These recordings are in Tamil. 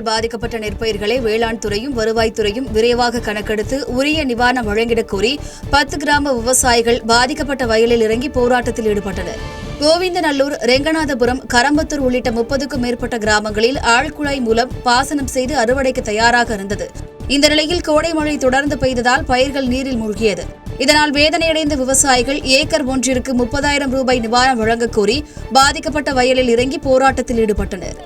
புயலால் பாதிக்கப்பட்ட நெற்பயிர்களை வேளாண் துறையும் வருவாய்த்துறையும் விரைவாக கணக்கெடுத்து உரிய நிவாரணம் வழங்கிடக் கோரி 10 கிராம விவசாயிகள் பாதிக்கப்பட்ட வயலில் இறங்கி போராட்டத்தில் ஈடுபட்டனர். கோவிந்தநல்லூர், ரெங்கநாதபுரம், கரம்பத்தூர் உள்ளிட்ட 30க்கும் மேற்பட்ட கிராமங்களில் ஆழ்குழாய் மூலம் பாசனம் செய்து அறுவடைக்கு தயாராக இருந்தது. இந்த நிலையில் கோடை மழை தொடர்ந்து பெய்ததால் பயிர்கள் நீரில் மூழ்கியது. இதனால் வேதனையடைந்த விவசாயிகள் ஏக்கர் ஒன்றிற்கு 30,000 ரூபாய் நிவாரணம் வழங்கக் கோரி பாதிக்கப்பட்ட வயலில் இறங்கி போராட்டத்தில் ஈடுபட்டனர்.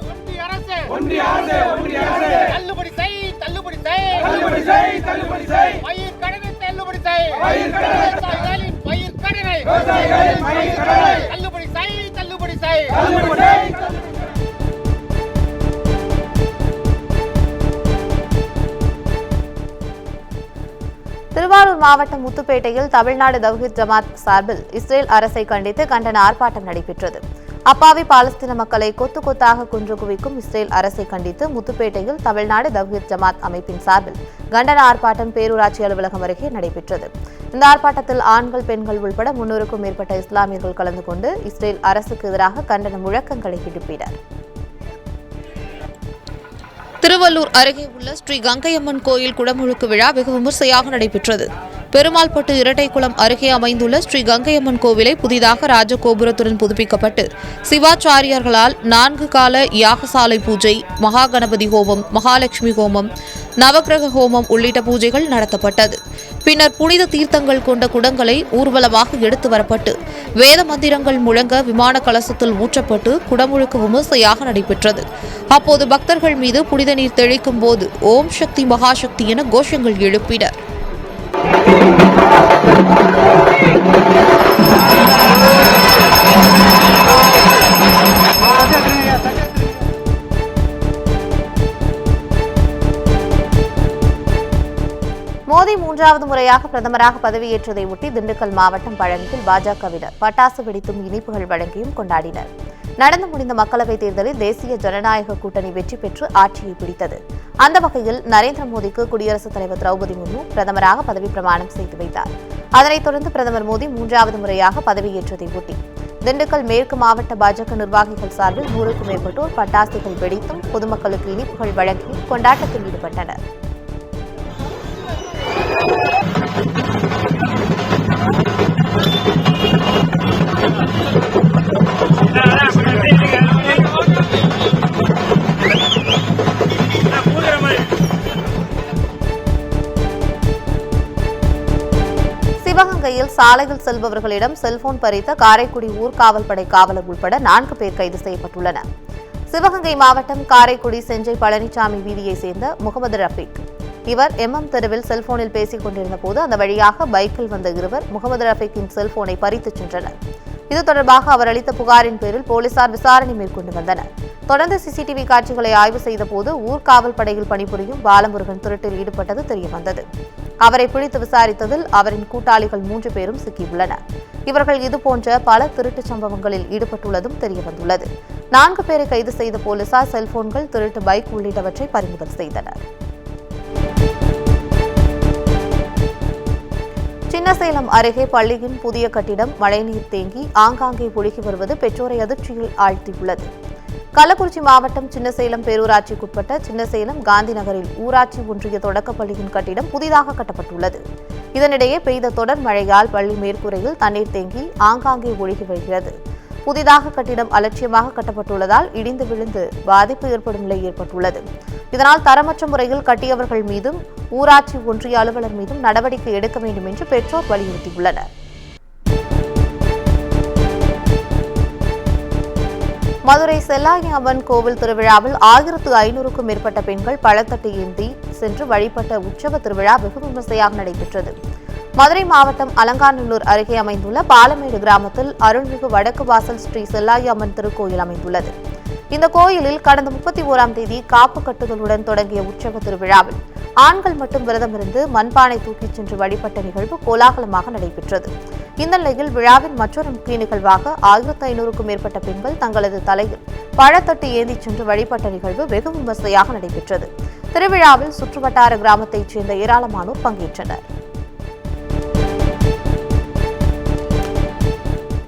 திருவாரூர் மாவட்டம் முத்துப்பேட்டையில் தமிழ்நாடு தவ்ஹீத் ஜமாத் சார்பில் இஸ்ரேல் அரசை கண்டித்து கண்டன ஆர்ப்பாட்டம் நடைபெற்றது. அப்பாவி பாலஸ்தீன மக்களை கொத்து கொத்தாக கொன்று குவிக்கும் இஸ்ரேல் அரசை கண்டித்து முத்துப்பேட்டையில் தமிழ்நாடு தவ்ஹீத் ஜமாத் அமைப்பின் சார்பில் கண்டன ஆர்ப்பாட்டம் பேரூராட்சி அலுவலகம் அருகே நடைபெற்றது. இந்த ஆர்ப்பாட்டத்தில் ஆண்கள், பெண்கள் உள்பட 300க்கும் மேற்பட்ட இஸ்லாமியர்கள் கலந்து கொண்டு இஸ்ரேல் அரசுக்கு எதிராக கண்டன முழக்கங்களை எழுப்பினர். திருவள்ளூர் அருகே உள்ள ஸ்ரீ கங்கையம்மன் கோயில் குடமுழுக்கு விழா வெகு விமர்சையாக நடைபெற்றது. பெருமாள்பட்டு இரட்டைக்குளம் அருகே அமைந்துள்ள ஸ்ரீ கங்கையம்மன் கோவிலை புதிதாக ராஜகோபுரத்துடன் புதுப்பிக்கப்பட்டு சிவாச்சாரியர்களால் 4 கால யாகசாலை பூஜை, மகா கணபதி ஹோமம், மகாலட்சுமி ஹோமம், நவக்கிரக ஹோமம் உள்ளிட்ட பூஜைகள் நடத்தப்பட்டது. பின்னர் புனித தீர்த்தங்கள் கொண்ட குடங்களை ஊர்வலமாக எடுத்து வரப்பட்டு வேத மந்திரங்கள் முழங்க விமான கலசத்தில் ஊற்றப்பட்டு குடமுழுக்கு விமர்சையாக நடைபெற்றது. அப்போது பக்தர்கள் மீது புனித நீர் தெளிக்கும் போது ஓம் சக்தி மகாசக்தி என கோஷங்கள் எழுப்பினர். மோடி 3வது முறையாக பிரதமராக பதவியேற்றதை ஒட்டி திண்டுக்கல் மாவட்டம் பழனியில் பாஜகவினர் பட்டாசு வெடித்தும் இனிப்புகள் வழங்கியும் கொண்டாடினர். நடந்து முடிந்த மக்களவைத் தேர்தலில் தேசிய ஜனநாயக கூட்டணி வெற்றி பெற்று ஆட்சியை பிடித்தது. அந்த வகையில் நரேந்திர மோடிக்கு குடியரசுத் தலைவர் திரௌபதி முர்மு பிரதமராக பதவி பிரமாணம் செய்து வைத்தார். அதனைத் தொடர்ந்து பிரதமர் மோடி 3வது முறையாக பதவியேற்றதை ஒட்டி திண்டுக்கல் மேற்கு மாவட்ட பாஜக நிர்வாகிகள் சார்பில் 100க்கும் மேற்பட்டோர் பட்டாசுகள் வெடித்தும் பொதுமக்களுக்கு இனிப்புகள் வழங்கியும் கொண்டாட்டத்தில் ஈடுபட்டனர். சிவகங்கையில் சாலையில் செல்பவர்களிடம் செல்போன் பறித்த காரைக்குடி ஊர்காவல்படை காவலர் உட்பட 4 பேர் கைது செய்யப்பட்டுள்ளனர். சிவகங்கை மாவட்டம் காரைக்குடி செஞ்சை பழனிசாமி வீதியைச் சேர்ந்த முகமது ரஃபீக். இவர் MM தெருவில் செல்போனில் பேசிக் கொண்டிருந்த போது அந்த வழியாக பைக்கில் வந்த இருவர் முகமது ரஃபீக்கின் செல்போனை பறித்துச் சென்றனர். இது தொடர்பாக அவர் அளித்த புகாரின் பேரில் போலீசார் விசாரணை மேற்கொண்டு வந்தனர். தொடர்ந்து CCTV காட்சிகளை ஆய்வு செய்தபோது ஊர்காவல் படையில் பணிபுரியும் பாலமுருகன் திருட்டில் ஈடுபட்டது தெரியவந்தது. அவரை பிடித்து விசாரித்ததில் அவரின் கூட்டாளிகள் 3 பேரும் சிக்கியுள்ளனர். இவர்கள் இதுபோன்ற பல திருட்டுச் சம்பவங்களில் ஈடுபட்டுள்ளதும் தெரியவந்துள்ளது. 4 பேரை கைது செய்த போலீசார் செல்போன்கள், திருட்டு பைக் உள்ளிட்டவற்றை பறிமுதல் செய்தனர். சின்னசேலம் அருகே பள்ளியின் புதிய கட்டிடம் மழைநீர் தேங்கி ஆங்காங்கே ஒழுகி வருவது பெற்றோரை அதிர்ச்சியில் ஆழ்த்தியுள்ளது. கள்ளக்குறிச்சி மாவட்டம் சின்னசேலம் பேரூராட்சிக்குட்பட்ட சின்னசேலம் காந்தி நகரில் ஊராட்சி ஒன்றிய தொடக்கப்பள்ளியின் கட்டிடம் புதிதாக கட்டப்பட்டுள்ளது. இதனிடையே பெய்த தொடர் மழையால் பள்ளி மேற்கூரையில் தண்ணீர் தேங்கி ஆங்காங்கே ஒழுகி வருகிறது. புதிதாக கட்டிடம் அலட்சியமாக கட்டப்பட்டுள்ளதால் இடிந்து விழுந்து பாதிப்பு ஏற்படும் நிலை ஏற்பட்டுள்ளது. இதனால் தரமற்ற முறையில் கட்டியவர்கள் மீதும் ஊராட்சி ஒன்றிய அலுவலர் மீதும் நடவடிக்கை எடுக்க வேண்டும் என்று பெற்றோர் வலியுறுத்தியுள்ளனர். மதுரை செல்லாயி அம்மன் கோவில் திருவிழாவில் 1500க்கும் மேற்பட்ட பெண்கள் பழத்தட்டு ஏந்தி சென்று வழிபட்ட உற்சவ திருவிழா வெகு விமர்சையாக நடைபெற்றது. மதுரை மாவட்டம் அலங்காநல்லூர் அருகே அமைந்துள்ள பாலமேடு கிராமத்தில் அருள்மிகு வடக்கு வாசல் ஸ்ரீ செல்லாயி அம்மன் திருக்கோயில் அமைந்துள்ளது. இந்த கோயிலில் கடந்த 31ஆம் தேதி காப்பு கட்டுதலுடன் தொடங்கிய உற்சவ திருவிழாவில் ஆண்கள் மட்டும் விரதமிருந்து மண்பானை தூக்கிச் சென்று வழிபட்ட நிகழ்வு கோலாகலமாக நடைபெற்றது. இந்த நிலையில் விழாவின் மற்றொரு முக்கிய நிகழ்வாக 1500க்கும் மேற்பட்ட பெண்கள் தங்களது தலையில் பழத்தட்டு ஏந்திச் சென்று வழிபட்ட நிகழ்வு வெகு விமர்சையாக நடைபெற்றது. திருவிழாவில் சுற்றுவட்டார கிராமத்தைச் சேர்ந்த ஏராளமானோர் பங்கேற்றனர்.